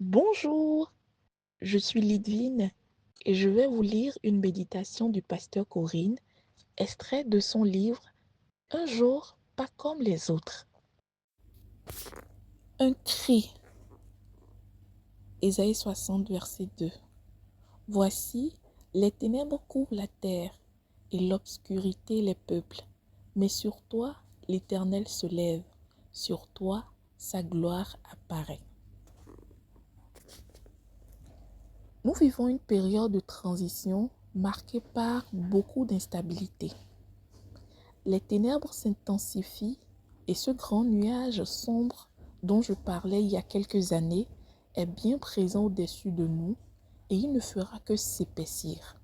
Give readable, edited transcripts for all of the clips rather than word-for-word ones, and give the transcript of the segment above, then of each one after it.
Bonjour, je suis Lydvine et je vais vous lire une méditation du pasteur Corinne, extrait de son livre Un jour pas comme les autres. Un cri. Ésaïe 60, verset 2. Voici, les ténèbres couvrent la terre et l'obscurité les peuples. Mais sur toi, l'Éternel se lève. Sur toi, sa gloire apparaît. Nous vivons une période de transition marquée par beaucoup d'instabilité. Les ténèbres s'intensifient et ce grand nuage sombre dont je parlais il y a quelques années est bien présent au-dessus de nous et il ne fera que s'épaissir.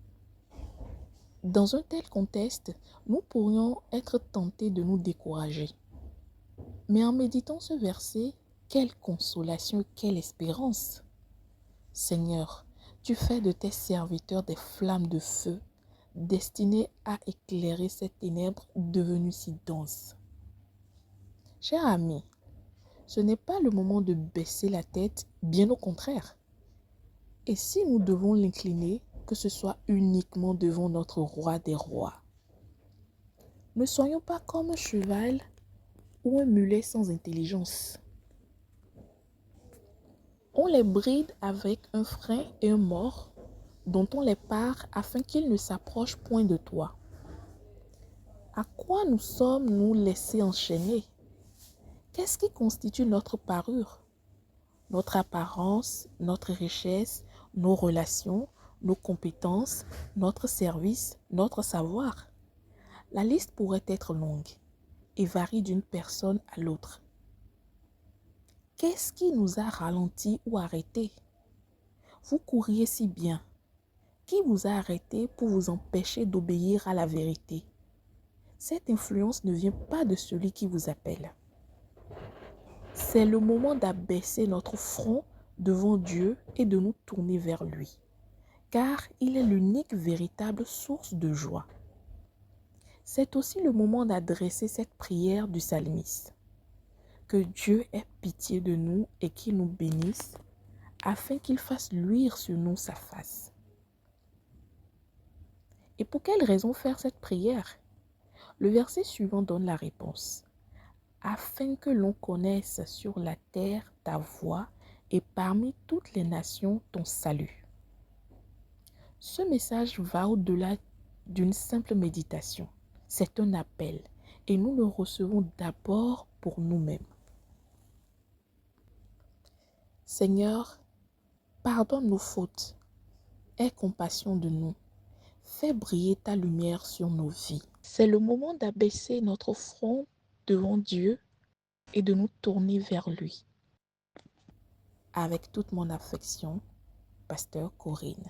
Dans un tel contexte, nous pourrions être tentés de nous décourager. Mais en méditant ce verset, quelle consolation, quelle espérance! Seigneur, tu fais de tes serviteurs des flammes de feu, destinées à éclairer ces ténèbres devenues si denses. Cher ami, ce n'est pas le moment de baisser la tête, bien au contraire. Et si nous devons l'incliner, que ce soit uniquement devant notre roi des rois. Ne soyons pas comme un cheval ou un mulet sans intelligence. On les bride avec un frein et un mors dont on les pare afin qu'ils ne s'approchent point de toi. À quoi nous sommes-nous laissés enchaîner? Qu'est-ce qui constitue notre parure? Notre apparence, notre richesse, nos relations, nos compétences, notre service, notre savoir. La liste pourrait être longue et varie d'une personne à l'autre. Qu'est-ce qui nous a ralentis ou arrêtés? Vous couriez si bien. Qui vous a arrêté pour vous empêcher d'obéir à la vérité? Cette influence ne vient pas de celui qui vous appelle. C'est le moment d'abaisser notre front devant Dieu et de nous tourner vers lui, car il est l'unique véritable source de joie. C'est aussi le moment d'adresser cette prière du psalmiste. Que Dieu ait pitié de nous et qu'il nous bénisse, afin qu'il fasse luire sur nous sa face. Et pour quelle raison faire cette prière? Le verset suivant donne la réponse. Afin que l'on connaisse sur la terre ta voie et parmi toutes les nations ton salut. Ce message va au-delà d'une simple méditation. C'est un appel et nous le recevons d'abord pour nous-mêmes. Seigneur, pardonne nos fautes, aie compassion de nous, fais briller ta lumière sur nos vies. C'est le moment d'abaisser notre front devant Dieu et de nous tourner vers lui. Avec toute mon affection, Pasteur Corinne.